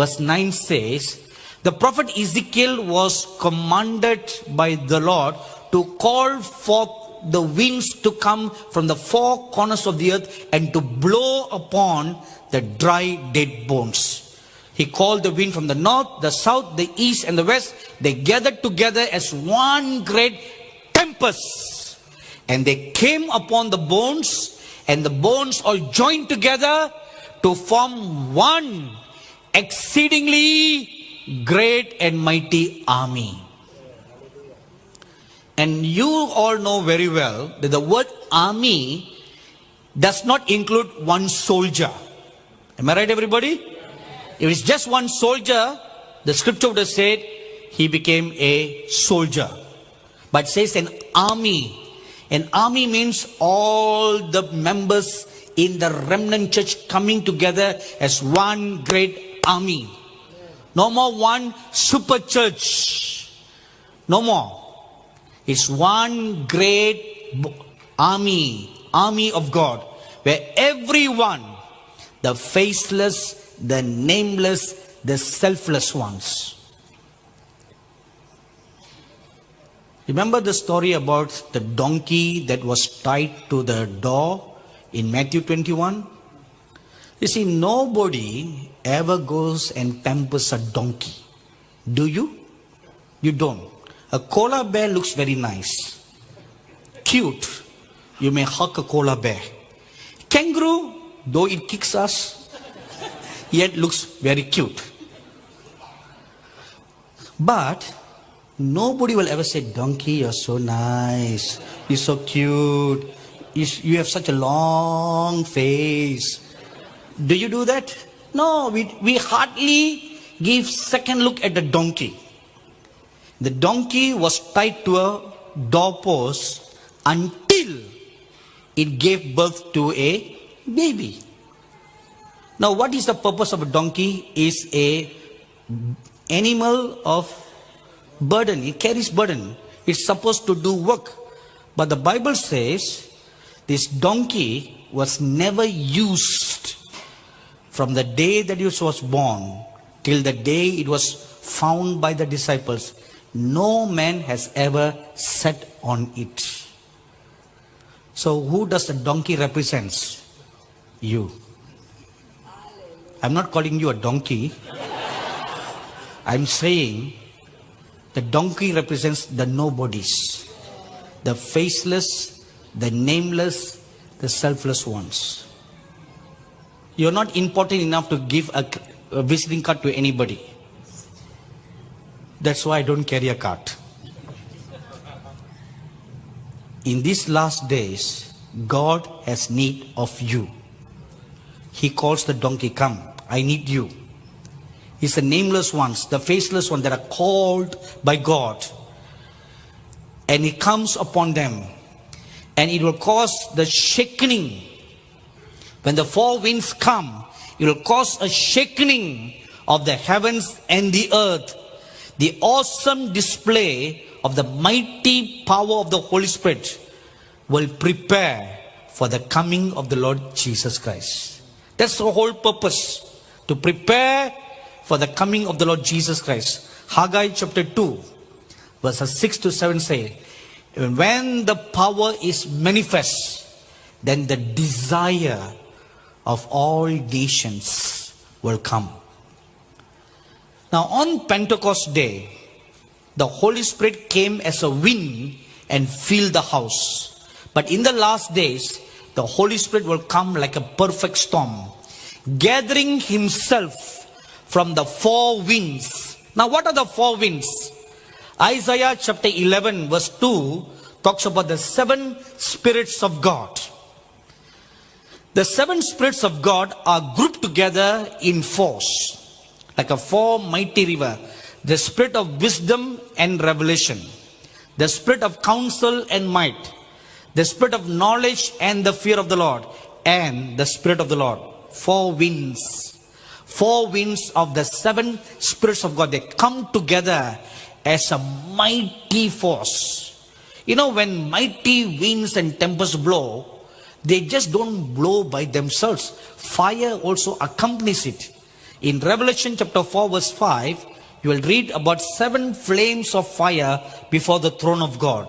verse 9 says, the prophet Ezekiel was commanded by the Lord to call forth the winds to come from the four corners of the earth and to blow upon the dry dead bones. He called the wind from the north, the south, the east and the west. They gathered together as one great tempest. And they came upon the bones, and the bones all joined together to form one exceedingly great and mighty army. And you all know very well that the word army does not include one soldier. Am I right, everybody? If it's just one soldier, the scripture would have said he became a soldier. But it says an army. An army means all the members in the remnant church coming together as one great army. No more one super church. No more. It's one great army of God, where everyone, the faceless, the nameless, the selfless ones. Remember the story about the donkey that was tied to the door in Matthew 21? You see, nobody ever goes and pampers a donkey. Do you? You don't. A koala bear looks very nice, cute. You may hug a koala bear. Kangaroo, though it kicks us, yet looks very cute. But nobody will ever say, donkey, you're so nice, you're so cute, you have such a long face. Do you do that? No, we hardly give second look at the donkey. The donkey was tied to a doorpost until it gave birth to a baby. Now, what is the purpose of a donkey? Is a animal of burden. It carries burden. It's supposed to do work. But the Bible says this donkey was never used from the day that it was born till the day it was found by the disciples. No man has ever sat on it. So who does the donkey represent? You. I'm not calling you a donkey. I'm saying the donkey represents the nobodies, the faceless, the nameless, the selfless ones. You're not important enough to give a visiting card to anybody. That's why I don't carry a card. In these last days, God has need of you. He calls the donkey, come, I need you. It's the nameless ones, the faceless ones that are called by God. And He comes upon them. And it will cause the shaking. When the four winds come, it will cause a shaking of the heavens and the earth. The awesome display of the mighty power of the Holy Spirit will prepare for the coming of the Lord Jesus Christ. That's the whole purpose, to prepare for the coming of the Lord Jesus Christ. Haggai chapter 2, verses 6 to 7 say, when the power is manifest, then the desire of all nations will come. Now on Pentecost Day, the Holy Spirit came as a wind and filled the house. But in the last days, the Holy Spirit will come like a perfect storm, gathering Himself from the four winds. Now what are the four winds? Isaiah chapter 11 verse 2 talks about the seven spirits of God. The seven spirits of God are grouped together in force, like a four mighty river. The spirit of wisdom and revelation, the spirit of counsel and might, the spirit of knowledge and the fear of the Lord, and the spirit of the Lord. Four winds. Four winds of the seven spirits of God. They come together as a mighty force. You know, when mighty winds and tempests blow, they just don't blow by themselves. Fire also accompanies it. In Revelation chapter 4 verse 5, you will read about 7 flames of fire before the throne of God.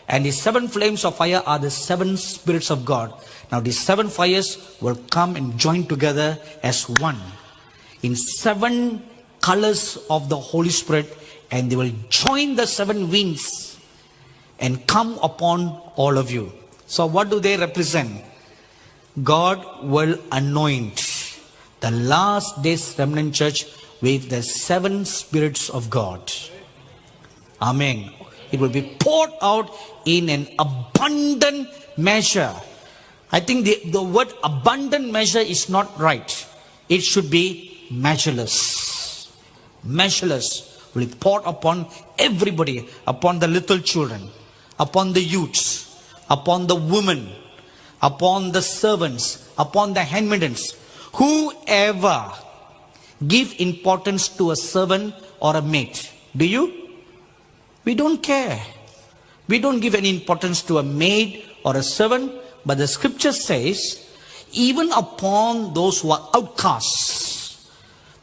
And the 7 flames of fire are the 7 spirits of God. Now these 7 fires will come and join together as one in 7 colors of the Holy Spirit, and they will join the 7 winds and come upon all of you. So what do they represent? God will anoint the last days remnant church with the 7 spirits of God. Amen. It will be poured out in an abundant measure. I think the word abundant measure is not right. It should be measureless. Measureless will be poured upon everybody, upon the little children, upon the youths, upon the women, upon the servants, upon the handmaidens. Whoever give importance to a servant or a maid. Do you? We don't care. We don't give any importance to a maid or a servant. But the scripture says, even upon those who are outcasts,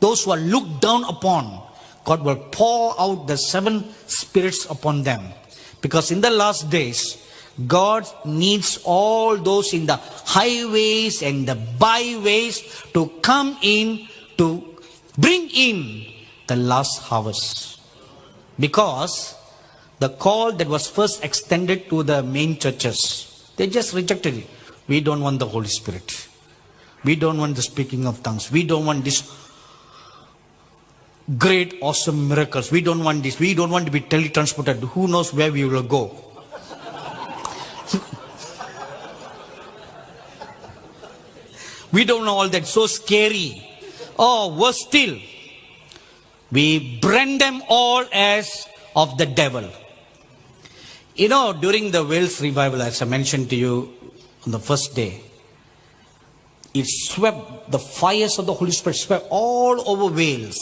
those who are looked down upon, God will pour out the 7 spirits upon them. Because in the last days, God needs all those in the highways and the byways to come in to bring in the last harvest. Because the call that was first extended to the main churches, they just rejected it. We don't want the Holy Spirit. We don't want the speaking of tongues. We don't want this great, awesome miracles. We don't want this. We don't want to be teletransported. Who knows where we will go? We don't know all that. So scary. Oh, worse still, we brand them all as of the devil. You know, during the Wales revival, as I mentioned to you on the first day, it swept, the fires of the Holy Spirit swept all over Wales.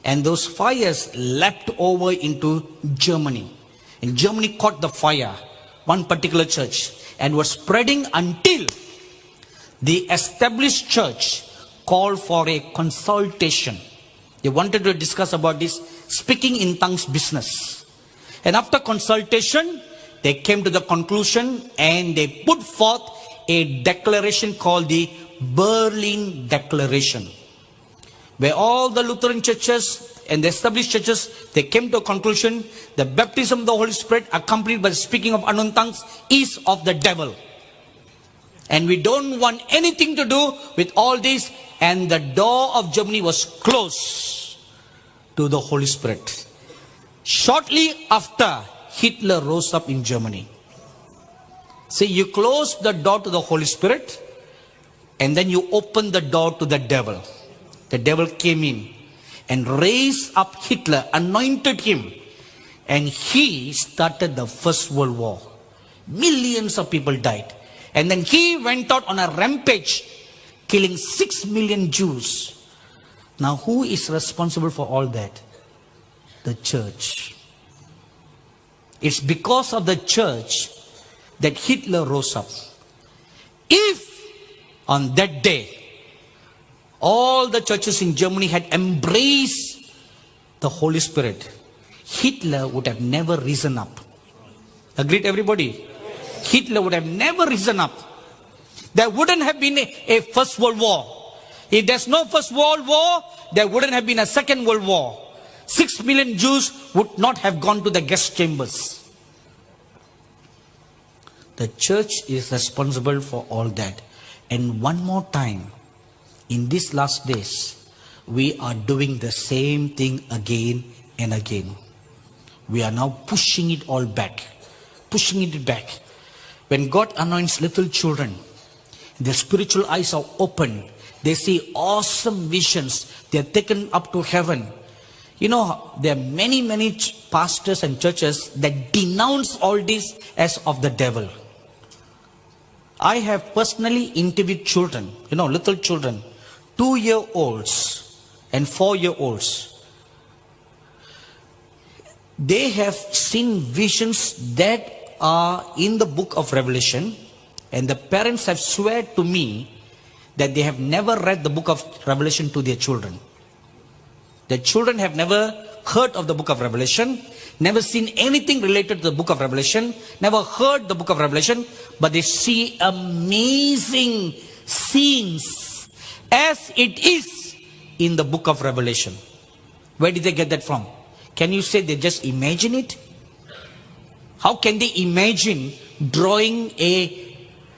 And those fires leapt over into Germany. And Germany caught the fire, one particular church, and was spreading until the established church called for a consultation. They wanted to discuss about this speaking in tongues business. And after consultation, they came to the conclusion and they put forth a declaration called the Berlin Declaration, where all the Lutheran churches and the established churches, they came to a conclusion: the baptism of the Holy Spirit accompanied by the speaking of unknown tongues is of the devil. And we don't want anything to do with all this. And the door of Germany was closed to the Holy Spirit. Shortly after, Hitler rose up in Germany. See, you close the door to the Holy Spirit, and then you open the door to the devil. The devil came in and raised up Hitler, anointed him, and he started the First World War. Millions of people died. And then he went out on a rampage, killing 6 million Jews. Now, who is responsible for all that? The church. It's because of the church that Hitler rose up. If on that day all the churches in Germany had embraced the Holy Spirit, Hitler would have never risen up. Agreed, everybody? Hitler would have never risen up. There wouldn't have been a First World War. If there's no First World War, there wouldn't have been a Second World War. 6 million Jews would not have gone to the gas chambers. The church is responsible for all that. And one more time, in these last days, we are doing the same thing again and again. We are now pushing it all back. Pushing it back. When God anoints little children, their spiritual eyes are open. They see awesome visions. They are taken up to heaven. You know, there are many pastors and churches that denounce all this as of the devil. I have personally interviewed children, you know, little children, 2-year-olds and 4-year-olds. They have seen visions that are in the book of Revelation, and the parents have swear to me that they have never read the book of Revelation to their children. The children have never heard of the book of Revelation, never seen anything related to the book of Revelation, never heard the book of Revelation, but they see amazing scenes as it is in the book of Revelation. Where did they get that from? Can you say they just imagine it? How can they imagine drawing a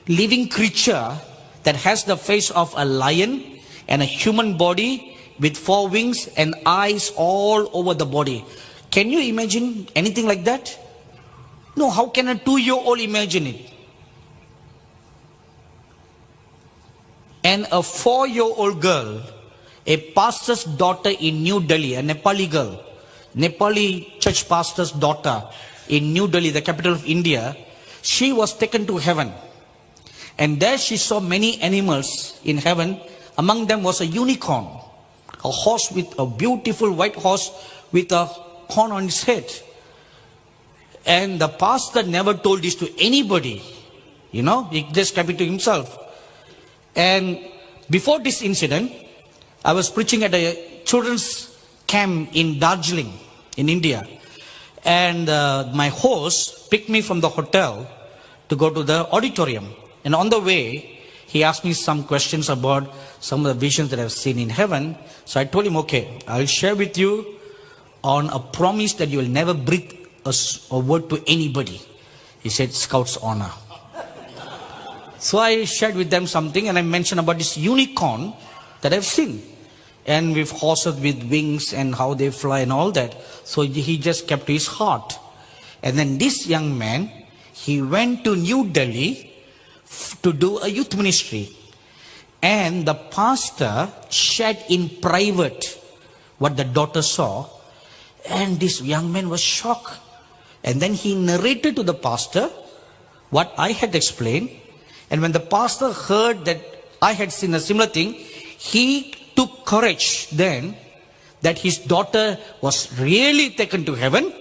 living creature that has the face of a lion and a human body with 4 wings and eyes all over the body? Can you imagine anything like that? No, how can a 2-year-old imagine it? And a 4-year-old girl, a pastor's daughter in New Delhi, a Nepali girl, Nepali church pastor's daughter in New Delhi, the capital of India, she was taken to heaven. And there she saw many animals in heaven. Among them was a unicorn, a horse with a beautiful white horse with a horn on its head. And the pastor never told this to anybody. You know, he just kept it to himself. And before this incident, I was preaching at a children's camp in Darjeeling, in India. And my host picked me from the hotel to go to the auditorium. And on the way, he asked me some questions about some of the visions that I've seen in heaven. So I told him, okay, I'll share with you on a promise that you will never breathe a word to anybody. He said, Scout's honor. So I shared with them something, and I mentioned about this unicorn that I've seen. And with horses with wings and how they fly and all that. So he just kept to his heart. And then this young man, he went to New Delhi to do a youth ministry. And the pastor shared in private what the daughter saw. And this young man was shocked. And then he narrated to the pastor what I had explained. And when the pastor heard that I had seen a similar thing, he took courage then that his daughter was really taken to heaven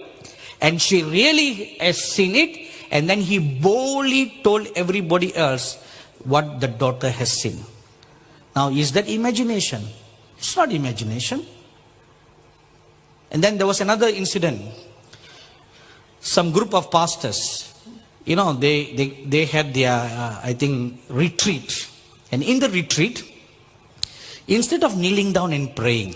and she really has seen it. And then he boldly told everybody else what the daughter has seen. Now, is that imagination? It's not imagination. And then there was another incident. Some group of pastors, you know, they had their, I think, retreat. And in the retreat, instead of kneeling down and praying,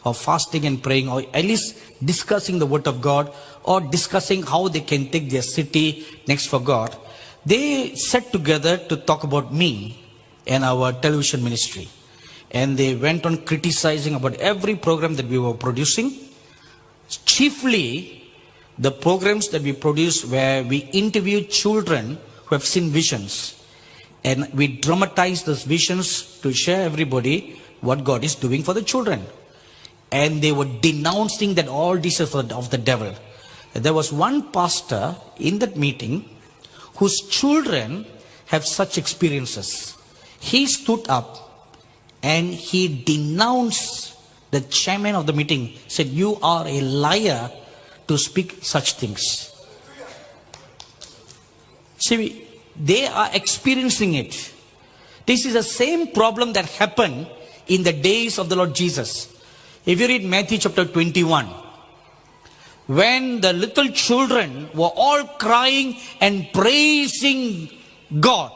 or fasting and praying, or at least discussing the word of God, or discussing how they can take their city next for God, they sat together to talk about me and our television ministry. And they went on criticizing about every program that we were producing. Chiefly, the programs that we produce where we interview children who have seen visions. And we dramatize those visions to share everybody what God is doing for the children. And they were denouncing that all this is of the devil. And there was one pastor in that meeting whose children have such experiences. He stood up and he denounced the chairman of the meeting, said, "You are a liar to speak such things." See, they are experiencing it. This is the same problem that happened in the days of the Lord Jesus. If you read Matthew chapter 21, when the little children were all crying and praising God,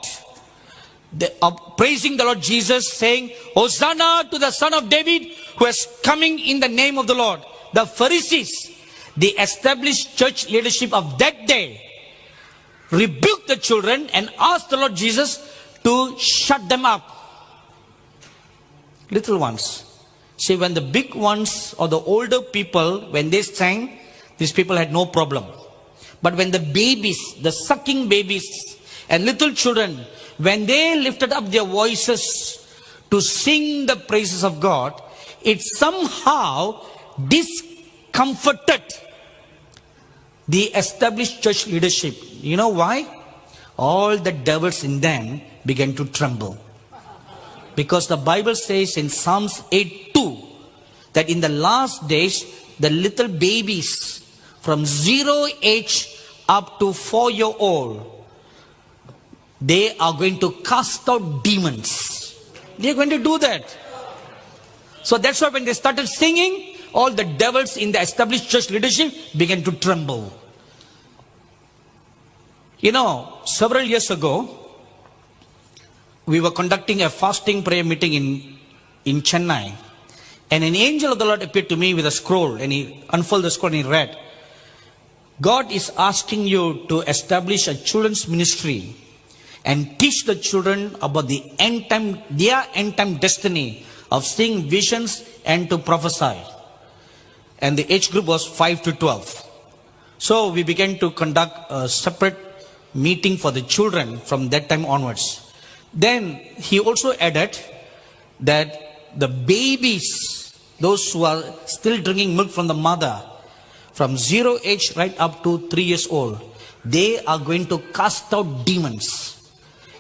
praising the Lord Jesus, saying, "Hosanna to the Son of David who is coming in the name of the Lord." The Pharisees, the established church leadership of that day, rebuked the children and asked the Lord Jesus to shut them up. Little ones. See, when the big ones or the older people, when they sang, these people had no problem. But when the babies, the sucking babies and little children, when they lifted up their voices to sing the praises of God, it somehow discomforted the established church leadership. You know why? All the devils in them began to tremble. Because the Bible says in Psalms 8:2 that in the last days, the little babies from 0 age up to 4-year-old, they are going to cast out demons. They are going to do that. So that's why when they started singing, all the devils in the established church leadership began to tremble. You know, several years ago, we were conducting a fasting prayer meeting in Chennai. And an angel of the Lord appeared to me with a scroll, and he unfolded the scroll and he read, God is asking you to establish a children's ministry and teach the children about the end time, their end time destiny of seeing visions and to prophesy. And the age group was 5 to 12. So we began to conduct a separate meeting for the children from that time onwards. Then he also added that the babies, those who are still drinking milk from the mother, from 0 age right up to 3 years old, they are going to cast out demons.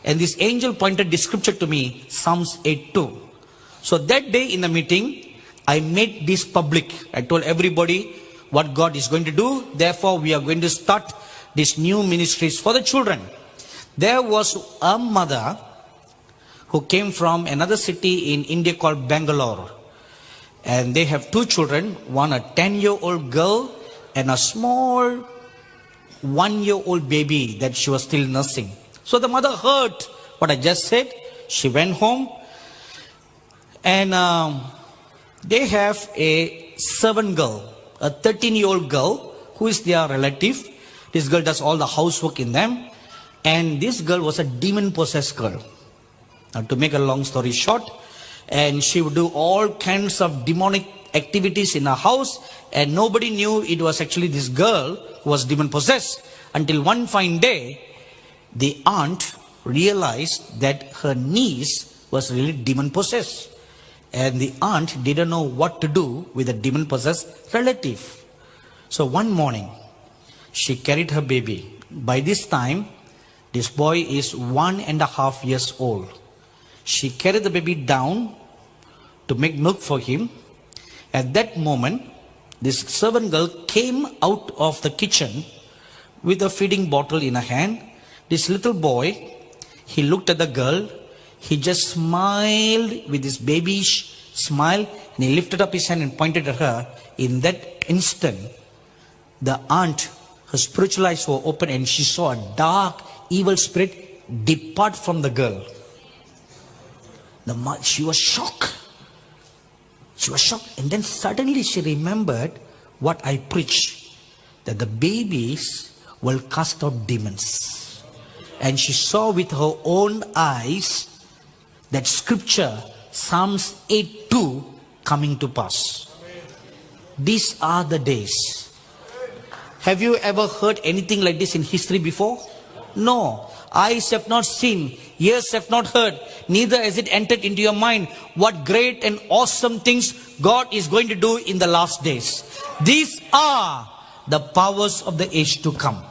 And this angel pointed this scripture to me, Psalms 8:2. So that day in the meeting, I made this public. I told everybody what God is going to do. Therefore, we are going to start these new ministries for the children. There was a mother who came from another city in India called Bangalore. And they have 2 children, one a 10-year-old girl and a small 1-year-old baby that she was still nursing. So the mother heard what I just said. She went home, and they have a servant girl, a 13-year-old girl who is their relative. This girl does all the housework in them, and this girl was a demon-possessed girl. Now, to make a long story short, and she would do all kinds of demonic activities in her house, and nobody knew it was actually this girl who was demon-possessed, until one fine day, the aunt realized that her niece was really demon-possessed. And the aunt didn't know what to do with a demon-possessed relative. So one morning, she carried her baby. By this time, this boy is 1.5 years old. She carried the baby down to make milk for him. At that moment, this servant girl came out of the kitchen with a feeding bottle in her hand. This little boy, he looked at the girl. He just smiled with his babyish smile, and he lifted up his hand and pointed at her. In that instant, the aunt, her spiritual eyes were open, and she saw a dark, evil spirit depart from the girl. She was shocked. She was shocked. And then suddenly she remembered what I preached, that the babies will cast out demons. And she saw with her own eyes that scripture, Psalms 8:2, coming to pass. These are the days. Have you ever heard anything like this in history before? No. Eyes have not seen, ears have not heard, neither has it entered into your mind what great and awesome things God is going to do in the last days. These are the powers of the age to come.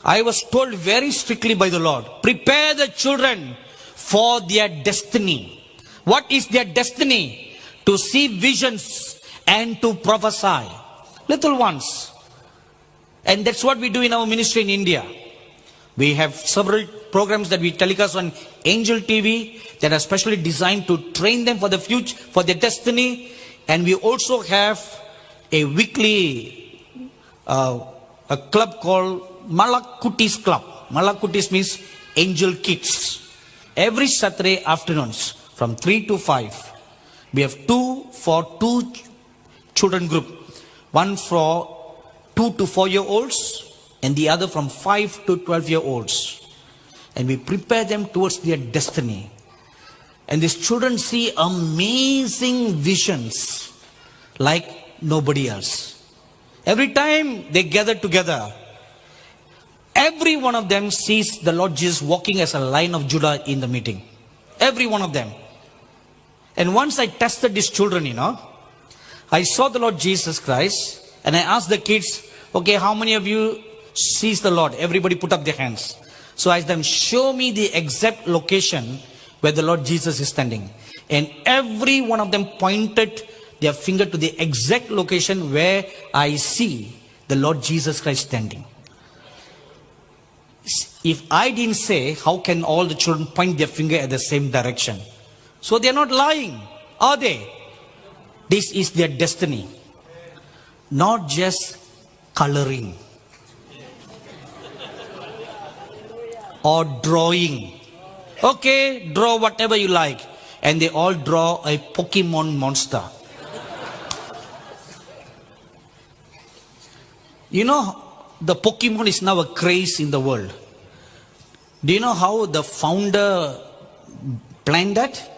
I was told very strictly by the Lord, prepare the children for their destiny. What is their destiny? To see visions and to prophesy. Little ones. And that's what we do in our ministry in India. We have several programs that we telecast on Angel TV that are specially designed to train them for the future, for their destiny. And we also have a weekly a club called Malakutis Club. Malakutis means Angel Kids. Every Saturday afternoons from 3 to 5, we have 2 children group. One for 2 to 4-year-olds and the other from 5 to 12-year-olds. And we prepare them towards their destiny. And these children see amazing visions like nobody else. Every time they gather together, every one of them sees the Lord Jesus walking as a Lion of Judah in the meeting. Every one of them. And once I tested these children, I saw the Lord Jesus Christ, and I asked the kids, okay, how many of you sees the Lord? Everybody put up their hands. So I asked them, show me the exact location where the Lord Jesus is standing. And every one of them pointed their finger to the exact location where I see the Lord Jesus Christ standing. If I didn't say, how can all the children point their finger at the same direction? So they are not lying, are they? This is their destiny. Not just coloring or drawing. Okay, draw whatever you like. And they all draw a Pokemon monster. You know, the Pokemon is now a craze in the world. Do you know how the founder planned that?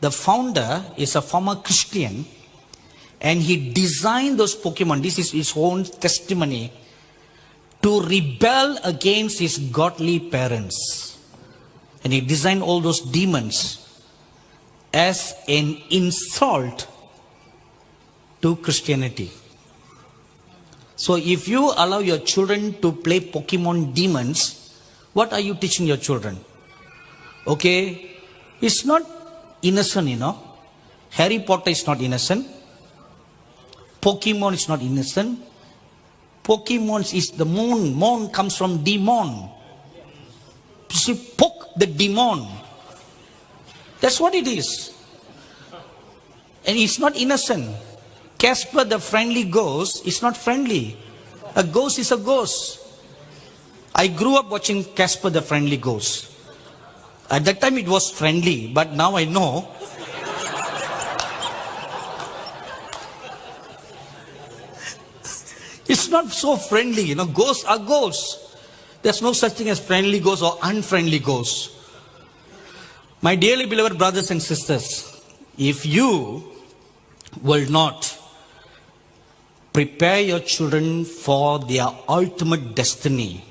The founder is a former Christian, and he designed those Pokemon. This is his own testimony, to rebel against his godly parents. And he designed all those demons as an insult to Christianity. So if you allow your children to play Pokemon demons, what are you teaching your children? Okay, it's not innocent, you know. Harry Potter is not innocent. Pokemon is not innocent. Pokemon is the moon. Moon comes from demon. You see, poke the demon. That's what it is. And it's not innocent. Casper the friendly ghost is not friendly. A ghost is a ghost. I grew up watching Casper the friendly ghost. At that time it was friendly, but now I know. It's not so friendly, you know. Ghosts are ghosts. There's no such thing as friendly ghosts or unfriendly ghosts. My dearly beloved brothers and sisters, if you will not prepare your children for their ultimate destiny,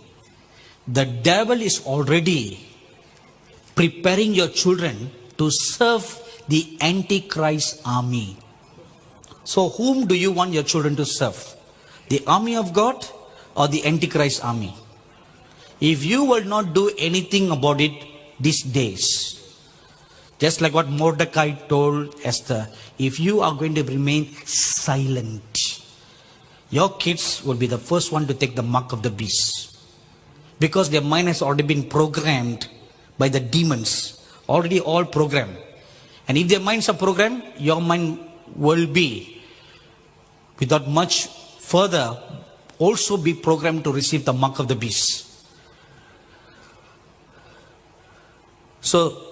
the devil is already preparing your children to serve the Antichrist army. So whom do you want your children to serve? The army of God or the Antichrist army? If you will not do anything about it these days, just like what Mordecai told Esther, if you are going to remain silent, your kids will be the first one to take the mark of the beast. Because their mind has already been programmed by the demons. Already all programmed. And if their minds are programmed, your mind will be, without much further, also be programmed to receive the mark of the beast. So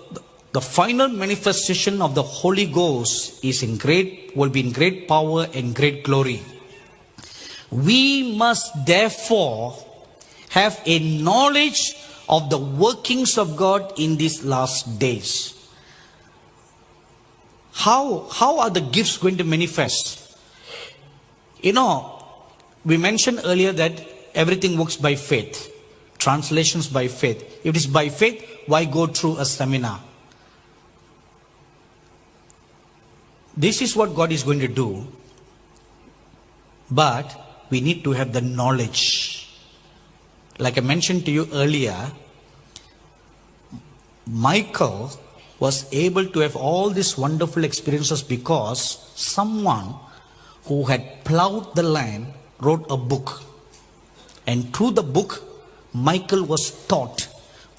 the final manifestation of the Holy Ghost will be in great power and great glory. We must therefore have a knowledge of the workings of God in these last days. How are the gifts going to manifest? You know, we mentioned earlier that everything works by faith. Translations by faith. If it is by faith, why go through a seminar? This is what God is going to do. But we need to have the knowledge. Like I mentioned to you earlier, Michael was able to have all these wonderful experiences because someone who had plowed the land wrote a book. And through the book, Michael was taught,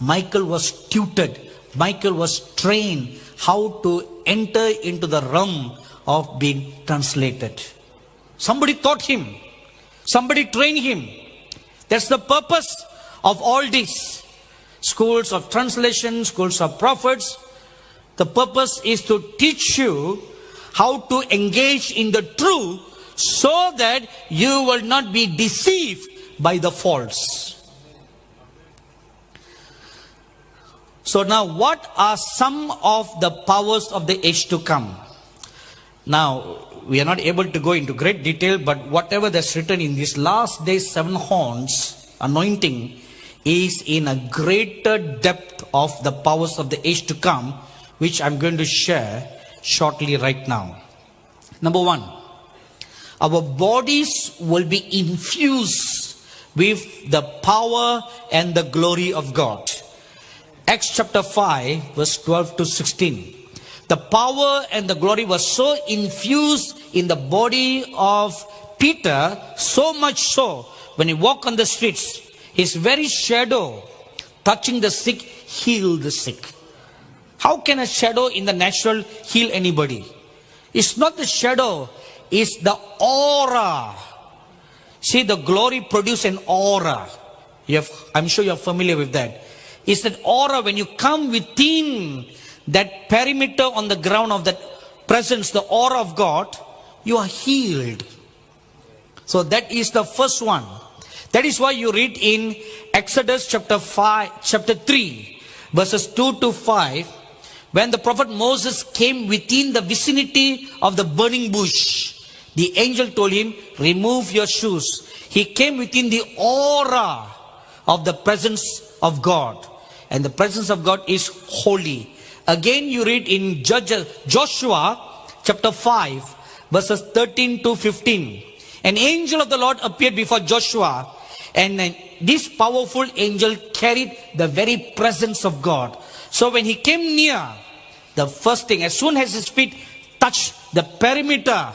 Michael was tutored, Michael was trained how to enter into the realm of being translated. Somebody taught him. Somebody trained him. That's the purpose of all this. Schools of translation, schools of prophets. The purpose is to teach you how to engage in the truth so that you will not be deceived by the false. So now, what are some of the powers of the age to come? Now, we are not able to go into great detail, but whatever that's written in these last days, 7 horns anointing is in a greater depth of the powers of the age to come, which I'm going to share shortly right now. Number 1, our bodies will be infused with the power and the glory of God. Acts chapter 5 verse 12 to 16. The power and the glory was so infused in the body of Peter, so much so, when he walked on the streets, his very shadow touching the sick healed the sick. How can a shadow in the natural heal anybody? It's not the shadow, it's the aura. See, the glory produces an aura. I'm sure you're familiar with that. It's that aura. When you come within that perimeter on the ground of that presence, the aura of God, you are healed. So that is the first one. That is why you read in Exodus chapter 3, verses 2 to 5, when the prophet Moses came within the vicinity of the burning bush, the angel told him, remove your shoes. He came within the aura of the presence of God. And the presence of God is holy. Again, you read in Joshua chapter 5, verses 13 to 15. An angel of the Lord appeared before Joshua, and this powerful angel carried the very presence of God. So when he came near, the first thing, as soon as his feet touched the perimeter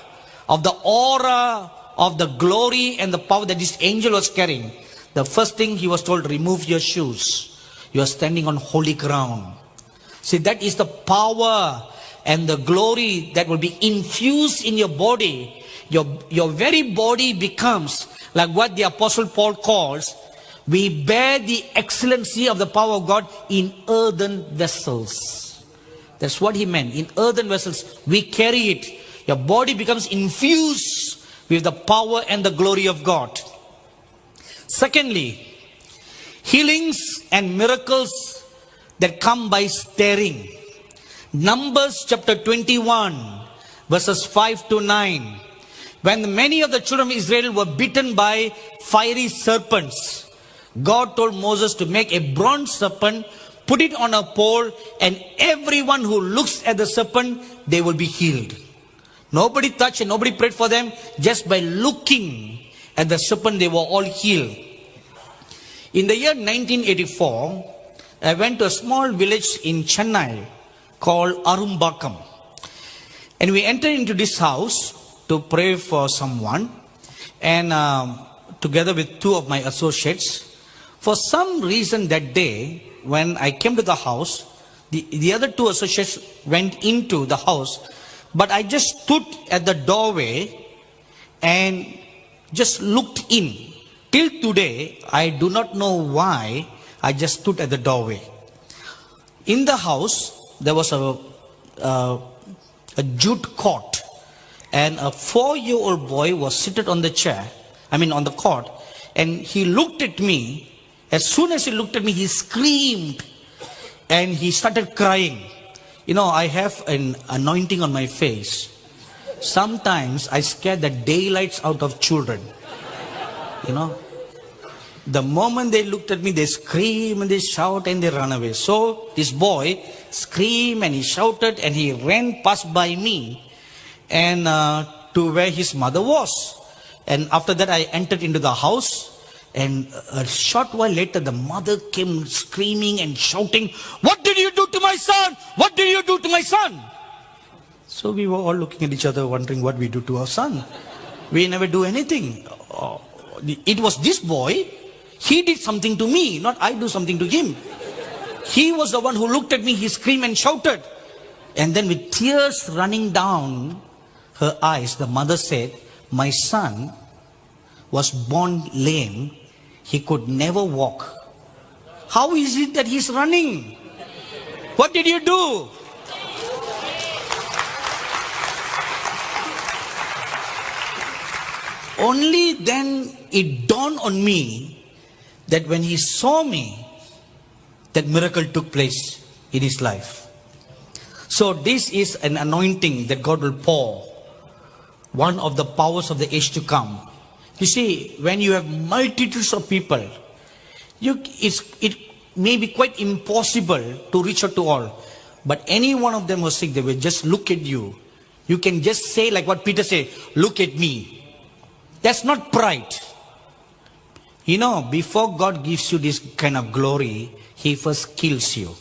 of the aura of the glory and the power that this angel was carrying, the first thing he was told, remove your shoes. You are standing on holy ground. See, that is the power and the glory that will be infused in your body. Your very body becomes like what the Apostle Paul calls, we bear the excellency of the power of God in earthen vessels. That's what he meant. In earthen vessels, we carry it. Your body becomes infused with the power and the glory of God. Secondly, healings and miracles that come by staring. Numbers chapter 21, verses 5 to 9. When many of the children of Israel were bitten by fiery serpents, God told Moses to make a bronze serpent, put it on a pole, and everyone who looks at the serpent, they will be healed. Nobody touched and nobody prayed for them. Just by looking at the serpent, they were all healed. In the year 1984, I went to a small village in Chennai called Arumbakam. And we entered into this house to pray for someone, and together with two of my associates. For some reason that day, when I came to the house, the other two associates went into the house, but I just stood at the doorway and just looked in. Till today, I do not know why I just stood at the doorway. In the house, there was a jute cot, and a 4-year-old boy was seated on the on the cot, and he looked at me. As soon as he looked at me, he screamed and he started crying. You know, I have an anointing on my face. Sometimes I scare the daylights out of children. You know, the moment they looked at me, they scream and they shout and they run away. So this boy screamed and he shouted and he ran past by me and to where his mother was. And after that, I entered into the house. And a short while later, the mother came screaming and shouting, "What did you do to my son? What did you do to my son?" So we were all looking at each other, wondering what we do to our son. We never do anything. It was this boy. He did something to me, not I do something to him. He was the one who looked at me. He screamed and shouted. And then with tears running down her eyes, the mother said, "My son was born lame. He could never walk. How is it that he's running? What did you do?" Only then it dawned on me that when he saw me, that miracle took place in his life. So this is an anointing that God will pour. One of the powers of the age to come. You see, when you have multitudes of people, it may be quite impossible to reach out to all. But any one of them was sick, they will just look at you. You can just say like what Peter said, "Look at me." That's not pride. You know, before God gives you this kind of glory, He first kills you.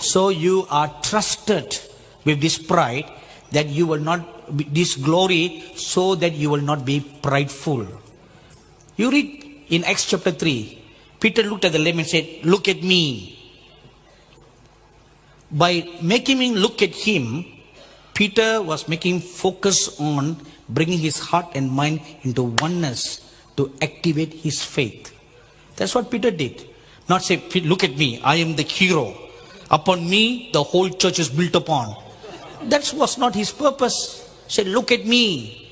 So you are trusted with this pride that you will not, this glory, so that you will not be prideful. You read in Acts chapter 3, Peter looked at the lame and said, "Look at me." By making him look at him, Peter was making focus on bringing his heart and mind into oneness to activate his faith. That's what Peter did. Not say, look at me, I am the hero. Upon me, the whole church is built upon. That was not his purpose. He said, look at me.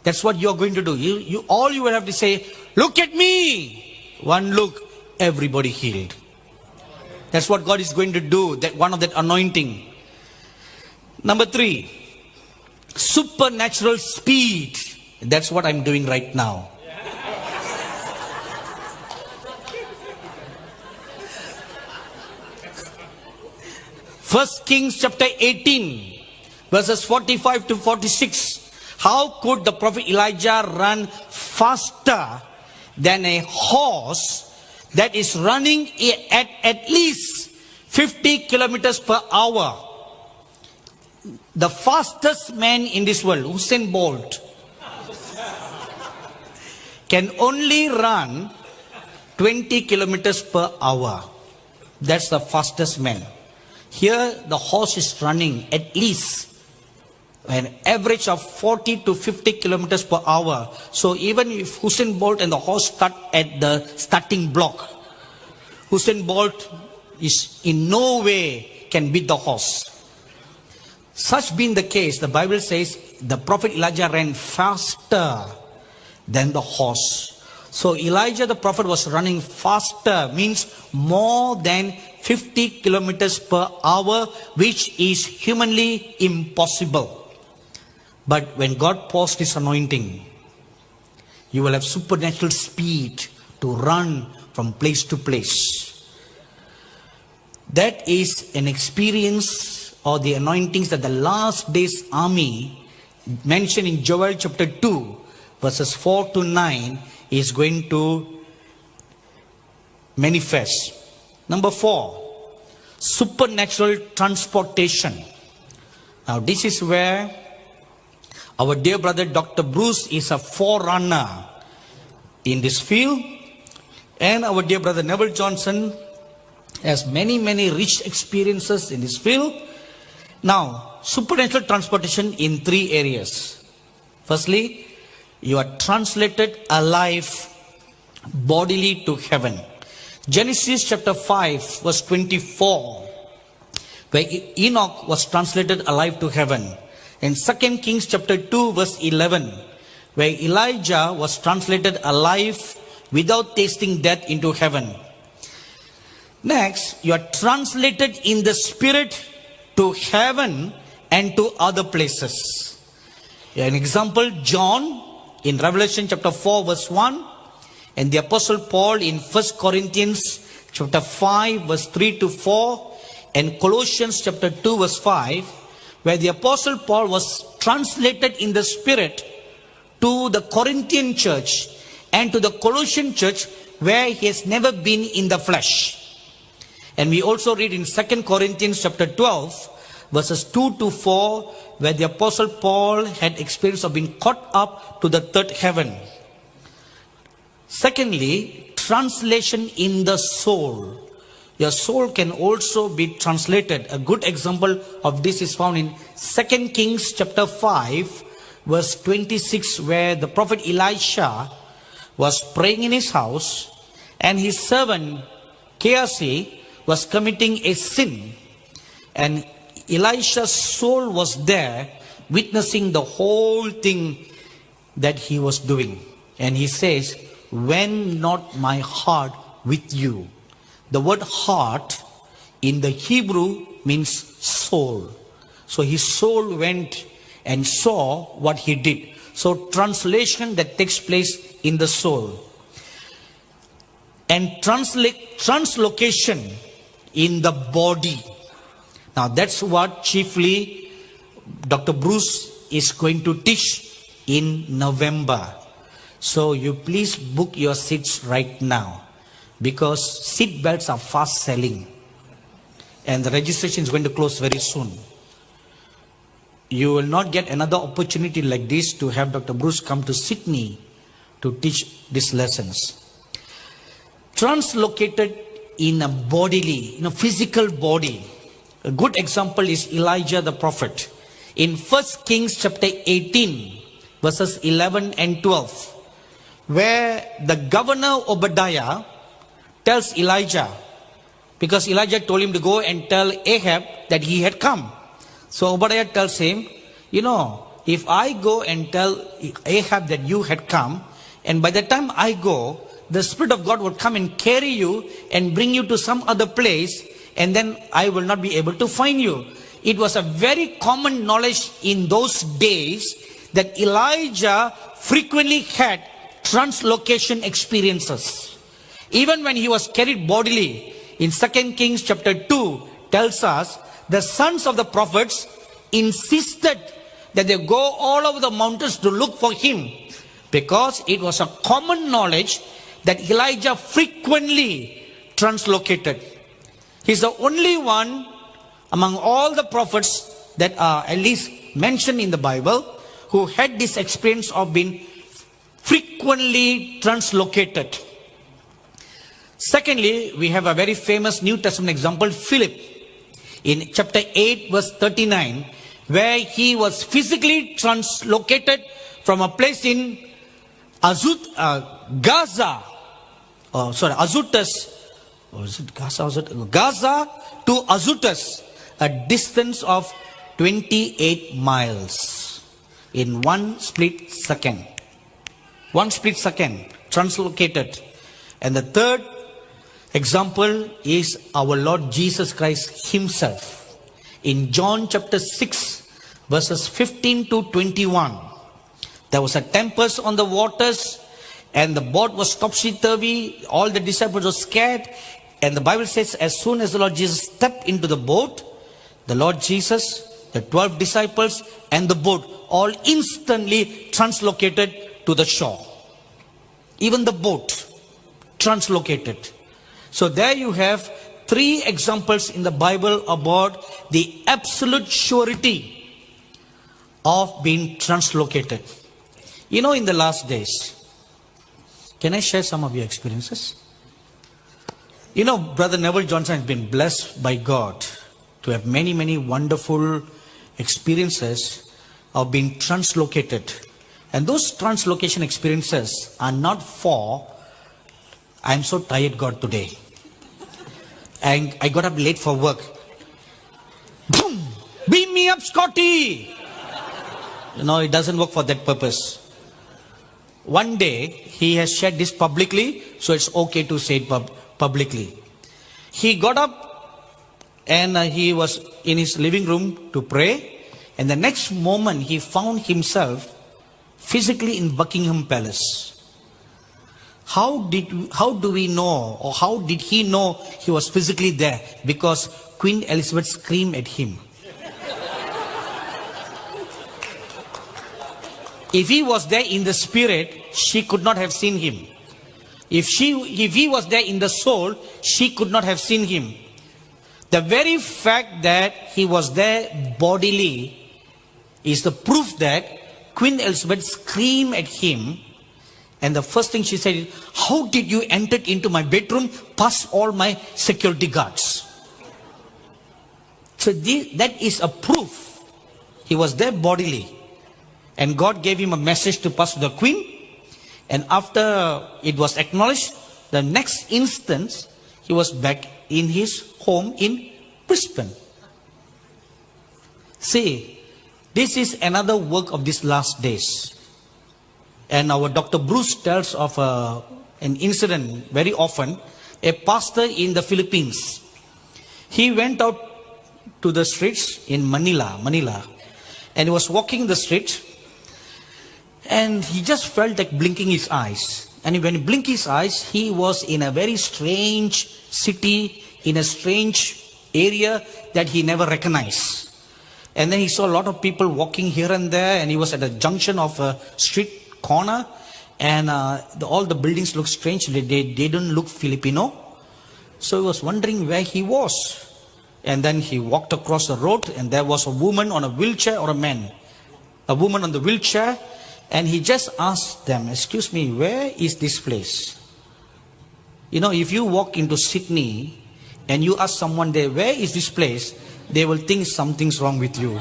That's what you're going to do. All you will have to say, look at me. One look, everybody healed. That's what God is going to do. That one of that anointing. Number 3, supernatural speed. That's what I'm doing right now. First Kings chapter 18, verses 45 to 46. How could the prophet Elijah run faster than a horse that is running at least 50 kilometers per hour? The fastest man in this world, Usain Bolt, can only run 20 kilometers per hour. That's the fastest man. Here the horse is running at least an average of 40 to 50 kilometers per hour. So even if Usain Bolt and the horse start at the starting block, Usain Bolt is in no way can beat the horse. Such being the case, the Bible says the prophet Elijah ran faster than the horse. So Elijah the prophet was running faster, means more than 50 kilometers per hour, which is humanly impossible. But when God pours His anointing, you will have supernatural speed to run from place to place. That is an experience or the anointings that the last days army mentioned in Joel chapter 2 verses 4 to 9 is going to manifest. Number 4, supernatural transportation. Now this is where our dear brother Dr. Bruce is a forerunner in this field, and our dear brother Neville Johnson has many rich experiences in this field. Now, supernatural transportation in 3 areas. Firstly, you are translated alive bodily to heaven. Genesis chapter 5 verse 24, where Enoch was translated alive to heaven. And 2 Kings chapter 2 verse 11, where Elijah was translated alive without tasting death into heaven. Next, you are translated in the spirit to heaven and to other places. An example, John in Revelation chapter 4 verse 1, and the Apostle Paul in 1 Corinthians chapter 5 verse 3 to 4, and Colossians chapter 2 verse 5, where the Apostle Paul was translated in the spirit to the Corinthian church and to the Colossian church where he has never been in the flesh. And we also read in 2 Corinthians chapter 12 verses 2 to 4, where the Apostle Paul had experience of being caught up to the third heaven. Secondly, translation in the soul. Your soul can also be translated. A good example of this is found in 2 Kings chapter 5 verse 26, where the prophet Elisha was praying in his house and his servant Gehazi was committing a sin, and Elisha's soul was there witnessing the whole thing that he was doing. And he says, "When not my heart with you." The word heart in the Hebrew means soul. So his soul went and saw what he did. So translation that takes place in the soul. And translocation in the body. Now that's what chiefly Dr. Bruce is going to teach in November. So you please book your seats right now, because seat belts are fast selling and the registration is going to close very soon. You will not get another opportunity like this to have Dr. Bruce come to Sydney to teach these lessons. Translocated in a bodily, in a physical body. A good example is Elijah the prophet. In 1 Kings chapter 18, verses 11 and 12, where the governor Obadiah tells Elijah, because Elijah told him to go and tell Ahab that he had come. So Obadiah tells him, you know, if I go and tell Ahab that you had come, and by the time I go, the Spirit of God would come and carry you and bring you to some other place, and then I will not be able to find you. It was a very common knowledge in those days that Elijah frequently had translocation experiences. Even when he was carried bodily, in 2 Kings chapter 2 tells us, the sons of the prophets insisted that they go all over the mountains to look for him, because it was a common knowledge that Elijah frequently translocated. He's the only one among all the prophets that are at least mentioned in the Bible who had this experience of being frequently translocated. Secondly, we have a very famous New Testament example, Philip, in chapter 8 verse 39, where he was physically translocated from a place in Gaza, Azotus, or is it Gaza? Gaza to Azotus, a distance of 28 miles in one split second. One split second, translocated. And the third example is our Lord Jesus Christ himself. In John chapter 6, verses 15 to 21, there was a tempest on the waters, and the boat was topsy-turvy. All the disciples were scared. And the Bible says, as soon as the Lord Jesus stepped into the boat, the Lord Jesus, the 12 disciples, and the boat all instantly translocated to the shore. Even the boat translocated. So there you have three examples in the Bible about the absolute surety of being translocated. You know, in the last days, can I share some of your experiences? You know, Brother Neville Johnson has been blessed by God to have many, many wonderful experiences of being translocated. And those translocation experiences are not for, I'm so tired, God, today. And I got up late for work. Boom! Beam me up, Scotty! You know, it doesn't work for that purpose. One day, he has shared this publicly, so it's okay to say it publicly. He got up and he was in his living room to pray, and the next moment he found himself physically in Buckingham Palace. How do we know, or how did he know he was physically there? Because Queen Elizabeth screamed at him. If he was there in the spirit, she could not have seen him. If he was there in the soul, she could not have seen him. The very fact that he was there bodily is the proof that Queen Elizabeth screamed at him, and the first thing she said is, how did you enter into my bedroom past all my security guards? So that is a proof. He was there bodily. And God gave him a message to pass to the Queen. And after it was acknowledged, the next instant, he was back in his home in Brisbane. See, this is another work of these last days. And our Dr. Bruce tells of an incident very often. A pastor in the Philippines, he went out to the streets in Manila, and he was walking the streets, and he just felt like blinking his eyes. And when he blinked his eyes, he was in a very strange city, in a strange area that he never recognized. And then he saw a lot of people walking here and there, and he was at a junction of a street corner, and all the buildings look strange. They didn't look Filipino. So he was wondering where he was. And then he walked across the road, and there was a woman on a wheelchair, or a man. A woman on the wheelchair. And he just asked them, excuse me, where is this place? You know, if you walk into Sydney and you ask someone there, where is this place? they will think something's wrong with you.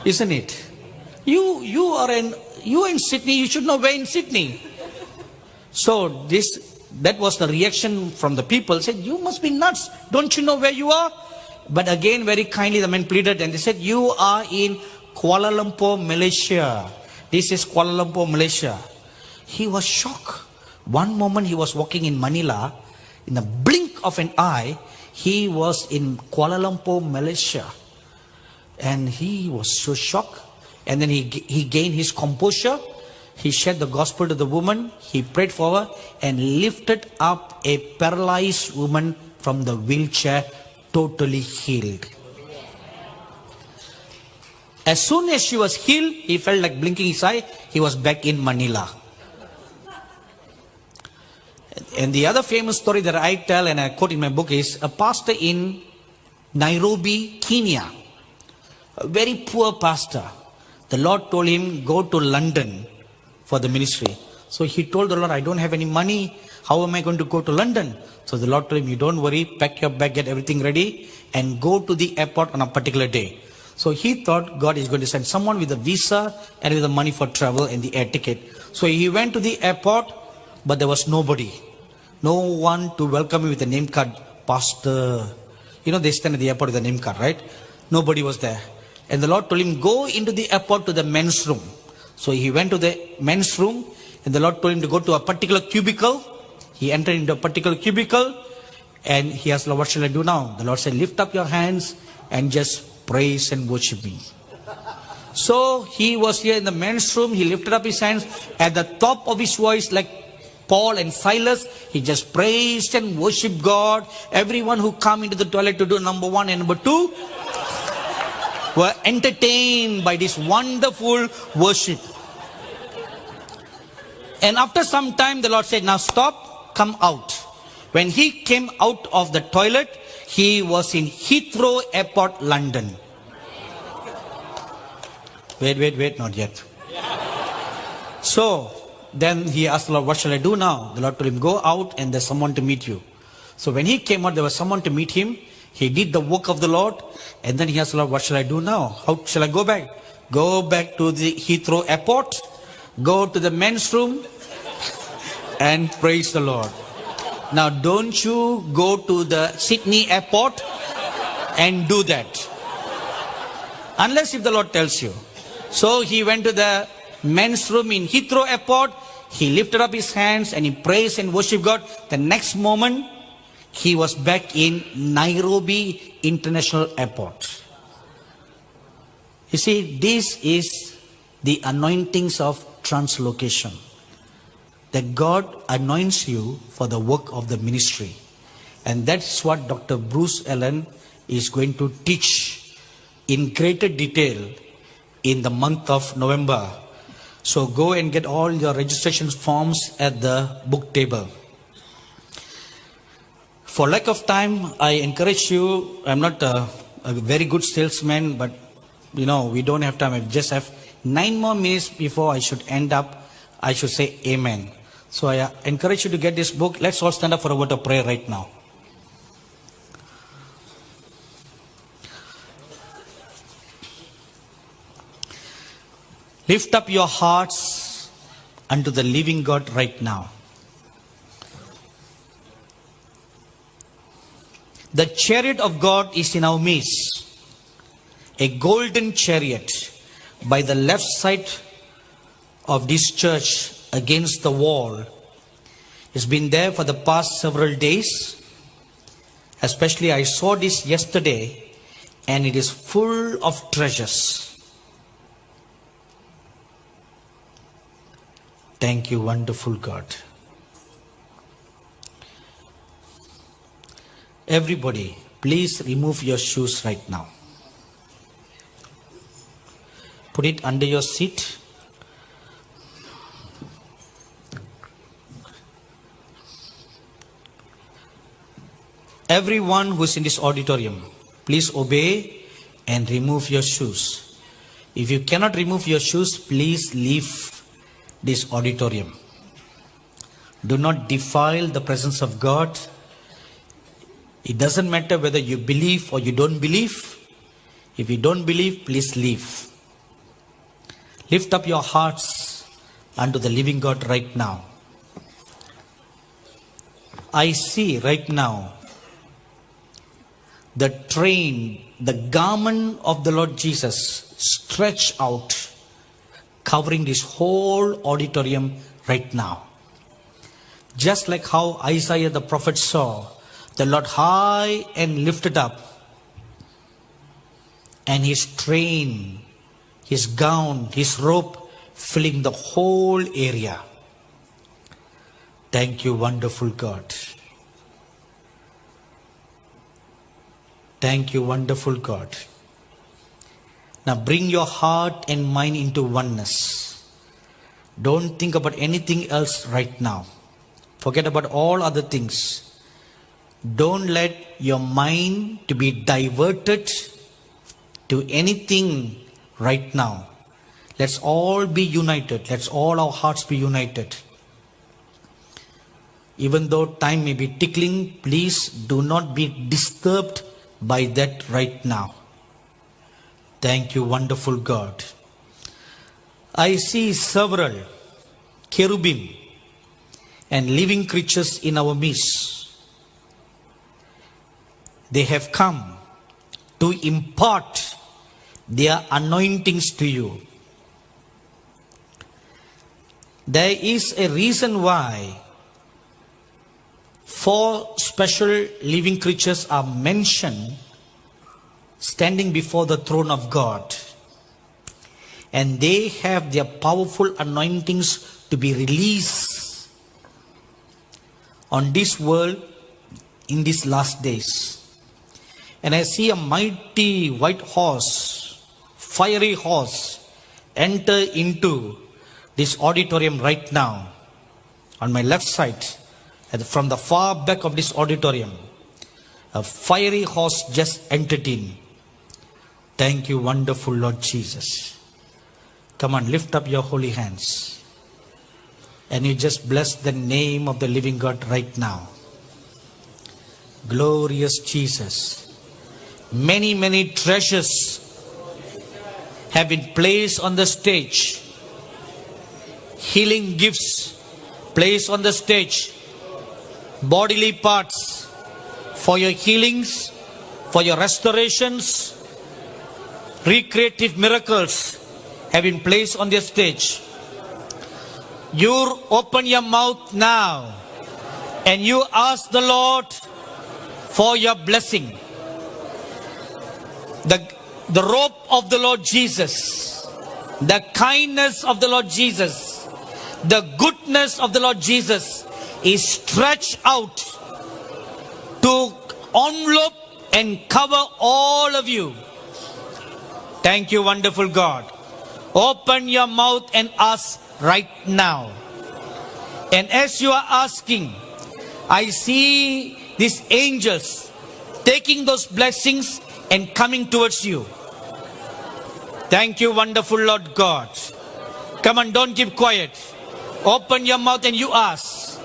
Isn't it? You are in Sydney, you should know where in Sydney. So that was the reaction from the people. Said, you must be nuts. Don't you know where you are? But again, very kindly, the men pleaded and they said, you are in Kuala Lumpur, Malaysia. This is Kuala Lumpur, Malaysia. He was shocked. One moment he was walking in Manila. In the blink of an eye, he was in Kuala Lumpur, Malaysia. And he was so shocked. And then he gained his composure. He shared the gospel to the woman. He prayed for her and lifted up a paralyzed woman from the wheelchair, totally healed. As soon as she was healed, he felt like blinking his eye. He was back in Manila. And the other famous story that I tell and I quote in my book is a pastor in Nairobi, Kenya. A very poor pastor. The Lord told him, go to London for the ministry. So he told the Lord, I don't have any money. How am I going to go to London? So the Lord told him, you don't worry, pack your bag, get everything ready and go to the airport on a particular day. So he thought God is going to send someone with a visa and with the money for travel and the air ticket. So he went to the airport, but there was nobody. No one to welcome him with a name card. Pastor. You know, they stand at the airport with a name card, right? Nobody was there. And the Lord told him, go into the airport to the men's room. So he went to the men's room and the Lord told him to go to a particular cubicle. He entered into a particular cubicle and he asked, Lord, what shall I do now? The Lord said, lift up your hands and just praise and worship me. So he was here in the men's room. He lifted up his hands at the top of his voice like Paul and Silas. He just praised and worshiped God. Everyone who come into the toilet to do number one and number two were entertained by this wonderful worship. And after some time, the Lord said, now stop, come out. When he came out of the toilet, he was in Heathrow Airport, London. Wait, not yet. So, then he asked the Lord, what shall I do now? The Lord told him, go out and there's someone to meet you. So when he came out, there was someone to meet him. He did the work of the Lord. And then he asked the Lord, what shall I do now? How shall I go back? Go back to the Heathrow Airport. Go to the men's room. And praise the Lord. Now don't you go to the Sydney Airport and do that. Unless if the Lord tells you. So he went to the men's room in Heathrow Airport. He lifted up his hands and he praised and worshiped God. The next moment, he was back in Nairobi International Airport. You see, this is the anointings of translocation. That God anoints you for the work of the ministry. And that's what Dr. Bruce Allen is going to teach in greater detail in the month of November. So go and get all your registration forms at the book table. For lack of time, I encourage you, I'm not a very good salesman, but you know, we don't have time. I just have 9 more minutes before I should end up. I should say amen. So I encourage you to get this book. Let's all stand up for a word of prayer right now. Lift up your hearts unto the living God right now. The chariot of God is in our midst. A golden chariot by the left side of this church against the wall. It's been there for the past several days. Especially I saw this yesterday and it is full of treasures. Thank you, wonderful God. Everybody, please remove your shoes right now. Put it under your seat. Everyone who is in this auditorium, please obey and remove your shoes. If you cannot remove your shoes, please leave this auditorium. Do not defile the presence of God. It doesn't matter whether you believe or you don't believe. If you don't believe, please leave. Lift up your hearts unto the living God right now. I see right now the train, the garment of the Lord Jesus stretched out, covering this whole auditorium right now. Just like how Isaiah the prophet saw the Lord high and lifted up, and his train, his gown, his robe filling the whole area. Thank you, wonderful God. Thank you, wonderful God. Now bring your heart and mind into oneness. Don't think about anything else right now. Forget about all other things. Don't let your mind to be diverted to anything right now. Let's all be united. Let's all our hearts be united. Even though time may be tickling, please do not be disturbed by that right now. Thank you, wonderful God. I see several cherubim and living creatures in our midst. They have come to impart their anointings to you. There is a reason why 4 special living creatures are mentioned standing before the throne of God. And they have their powerful anointings to be released on this world in these last days. And I see a mighty white horse, fiery horse, enter into this auditorium right now. On my left side, from the far back of this auditorium, a fiery horse just entered in. Thank you, wonderful Lord Jesus. Come on, lift up your holy hands. And you just bless the name of the living God right now. Glorious Jesus. Many, many treasures have been placed on the stage. Healing gifts placed on the stage. Bodily parts for your healings, for your restorations, recreative miracles have been placed on the stage. You open your mouth now and you ask the Lord for your blessing. The robe of the Lord Jesus, the kindness of the Lord Jesus, the goodness of the Lord Jesus is stretched out to envelope and cover all of you. Thank you, wonderful God. Open your mouth and ask right now. And as you are asking, I see these angels taking those blessings and coming towards you. Thank you, wonderful Lord God. Come on, don't keep quiet. Open your mouth and you ask.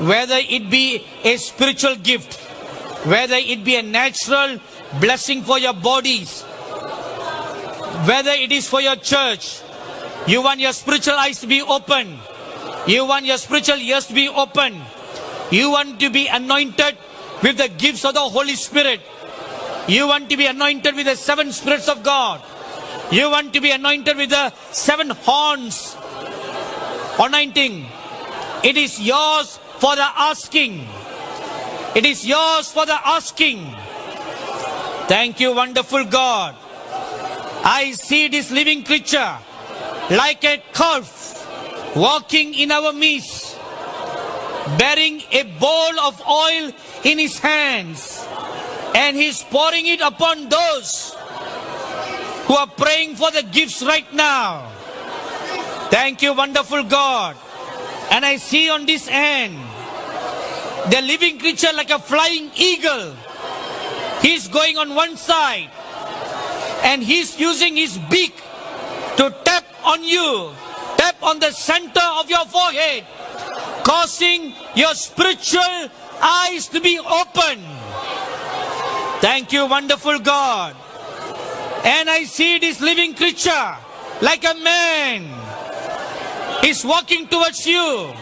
Whether it be a spiritual gift, whether it be a natural blessing for your bodies, whether it is for your church, you want your spiritual eyes to be open. You want your spiritual ears to be open. You want to be anointed with the gifts of the Holy Spirit. You want to be anointed with the 7 spirits of God. You want to be anointed with the 7 horns anointing. It is yours for the asking. It is yours for the asking. Thank you, wonderful God. I see this living creature like a calf walking in our midst, bearing a bowl of oil in his hands, and he's pouring it upon those who are praying for the gifts right now. Thank you, wonderful God. And I see on this end the living creature like a flying eagle. He's going on one side and he's using his beak to tap on you, tap on the center of your forehead, causing your spiritual eyes to be open. Thank you, wonderful God. And I see this living creature like a man is walking towards you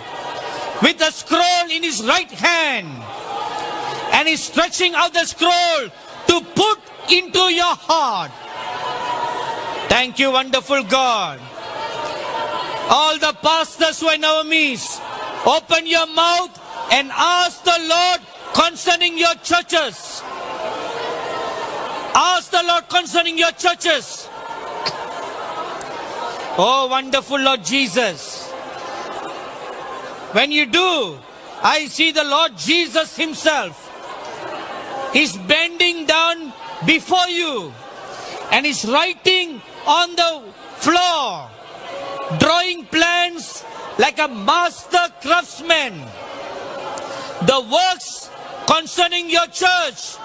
with a scroll in his right hand, and he's stretching out the scroll to put into your heart. Thank you, wonderful God. All the pastors who are Naomi's, open your mouth and ask the Lord concerning your churches. Ask the Lord concerning your churches. Oh, wonderful Lord Jesus. When you do, I see the Lord Jesus himself. He's bending down before you and he's writing on the floor, drawing plans like a master craftsman. The works concerning your church,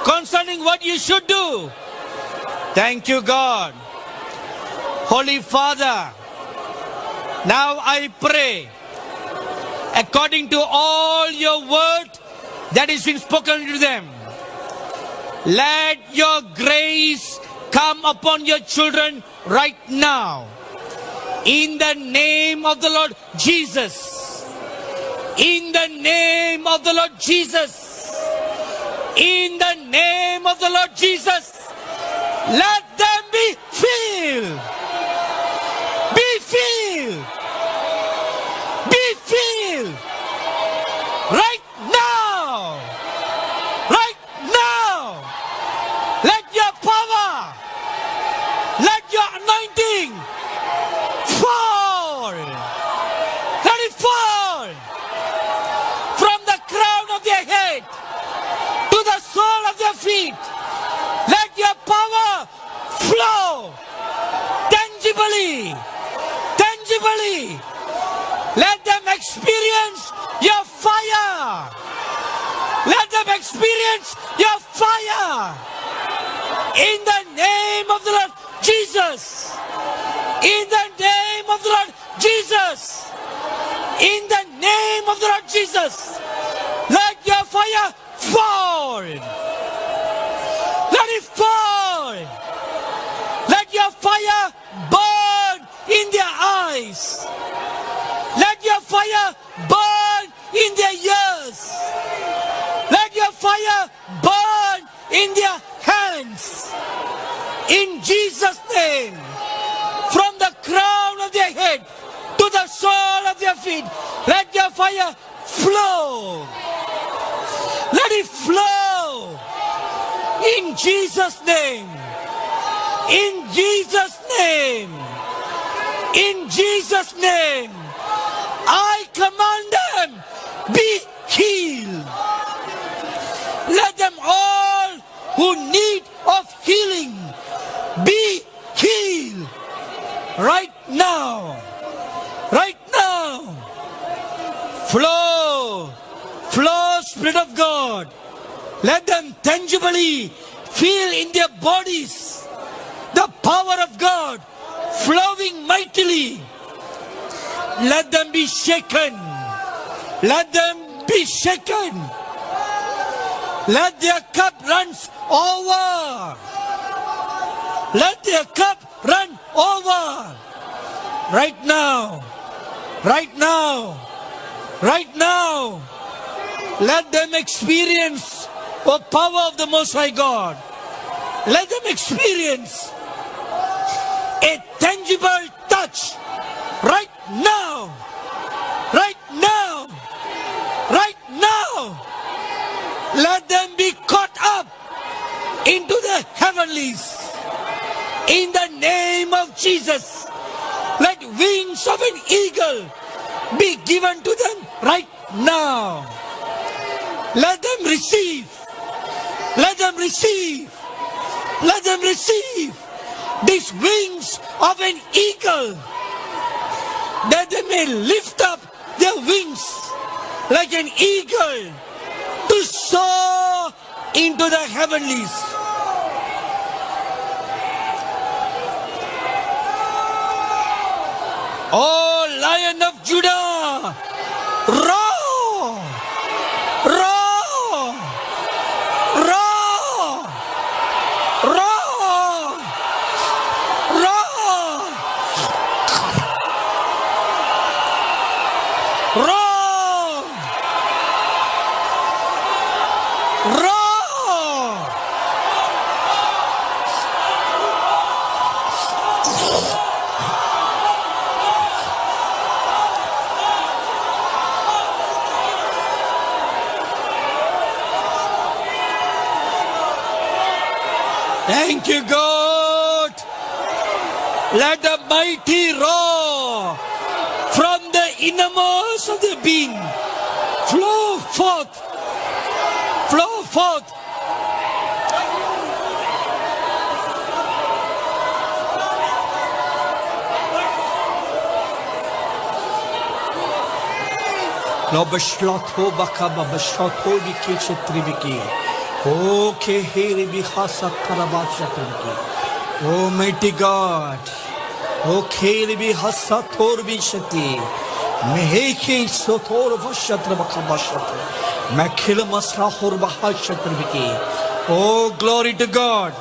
concerning what you should do. Thank you, God. Holy Father, now I pray, according to all your word that is been spoken to them, let your grace come upon your children right now. In the name of the Lord Jesus. In the name of the Lord Jesus. In the name of the Lord Jesus. Let them be filled. Be filled. Be filled. Right now. Right now. Let your power, let your anointing fall. Let it fall from the crown of their head to the sole of their feet. Let your power flow tangibly. Tangibly. Let them experience your fire. Let them experience your fire. In the name of the Lord Jesus. In the name of the Lord Jesus. In the name of the Lord Jesus. Let your fire fall. Let it fall. Let your fire burn in their eyes. Let your fire burn in their ears. Let your fire burn in their hands. In Jesus' name. From the crown of their head to the sole of their feet. Let your fire flow. Let it flow. In Jesus' name. In Jesus' name. In Jesus' name. I command them, be healed. Let them all who need of healing be healed. Right now. Right now. Flow. Flow, Spirit of God. Let them tangibly feel in their bodies the power of God flowing mightily. Let them be shaken. Let them be shaken. Let their cup run over. Let their cup run over. Right now. Right now. Right now. Let them experience the power of the Most High God. Let them experience a tangible touch right now. Right now. Right now. Let them be caught up into the heavenlies. In the name of Jesus. Let wings of an eagle be given to them right now. Let them receive. Let them receive. Let them receive these wings of an eagle, that they may lift up their wings like an eagle to soar into the heavenlies. Oh, Lion of Judah, roar! Roar! Roar! Roar! Thank you, God. Let a mighty roar from the innermost of the being flow forth. Flow forth. Almighty God. Okay, Libi Hasator Bishati. Meheke Sotor Vashatra Bakabashatra. Makilamasra Horbahashatrabiki. Oh, glory to God.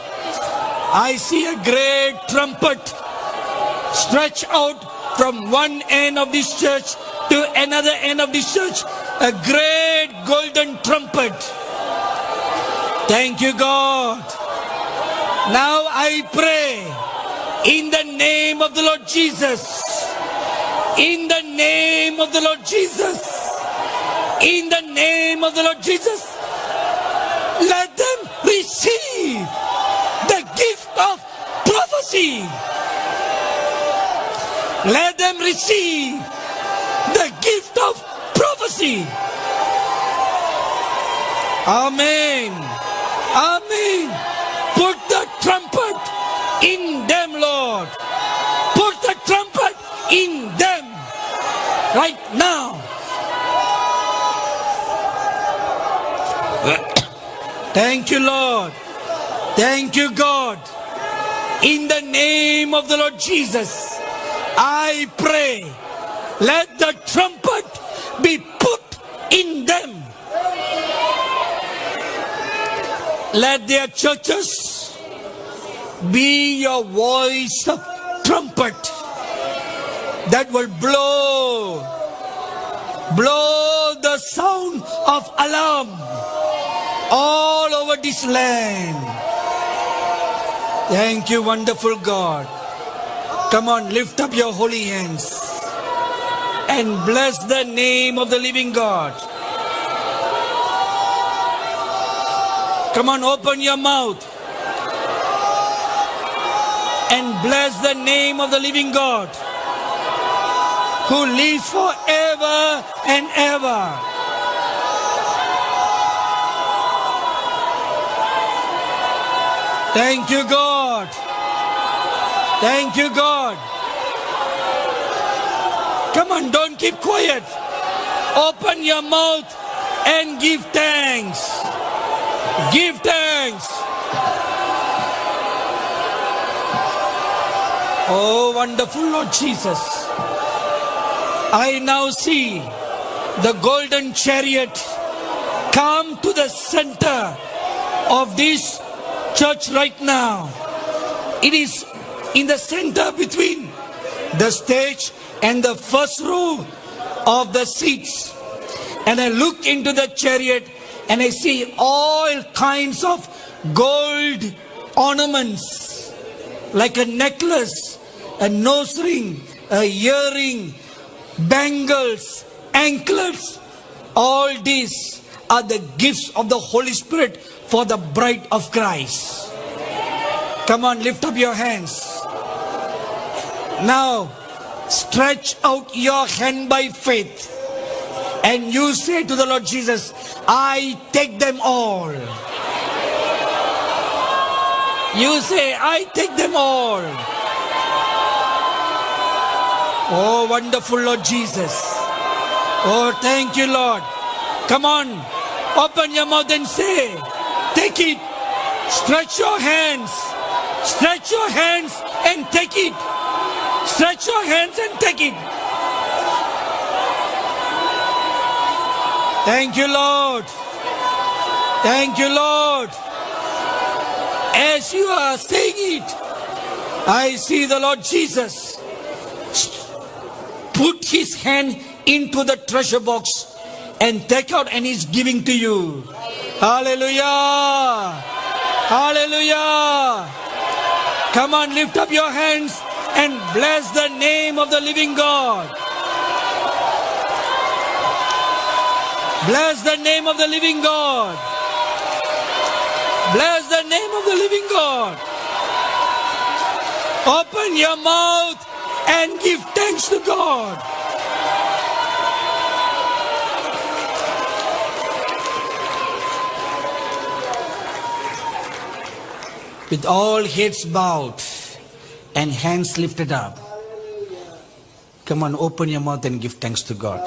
I see a great trumpet stretch out from one end of this church to another end of this church. A great golden trumpet. Thank you, God. Now I pray in the name of the Lord Jesus. In the name of the Lord Jesus. In the name of the Lord Jesus. Let them receive the gift of prophecy. Let them receive the gift of prophecy. Amen. Amen. Put the trumpet in them, Lord. Put the trumpet in them right now. Thank you, Lord. Thank you, God. In the name of the Lord Jesus, I pray, let the trumpet be put in them. Let their churches be your voice of trumpet that will blow the sound of alarm all over this land. Thank you, wonderful God. Come on, lift up your holy hands and bless the name of the living God. Come on, open your mouth and bless the name of the living God who lives forever and ever. Thank you, God. Thank you, God. Come on, don't keep quiet. Open your mouth and give thanks. Give thanks. Oh, wonderful Lord Jesus. I now see the golden chariot come to the center of this church right now. It is in the center between the stage and the first row of the seats. And I look into the chariot and I see all kinds of gold ornaments, like a necklace, a nose ring, a earring, bangles, anklets. All these are the gifts of the Holy Spirit for the bride of Christ. Come on, lift up your hands. Now, stretch out your hand by faith. And you say to the Lord Jesus, I take them all. You say, I take them all. Oh, wonderful Lord Jesus. Oh, thank you, Lord. Come on, open your mouth and say, take it. Stretch your hands. Stretch your hands and take it. Stretch your hands and take it. Thank you, Lord. Thank you, Lord. As you are saying it, I see the Lord Jesus put his hand into the treasure box and take out and he's giving to you. Hallelujah. Hallelujah. Come on, lift up your hands and bless the name of the living God. Bless the name of the living God. Bless the name of the living God. Open your mouth and give thanks to God. With all heads bowed and hands lifted up. Come on, open your mouth and give thanks to God.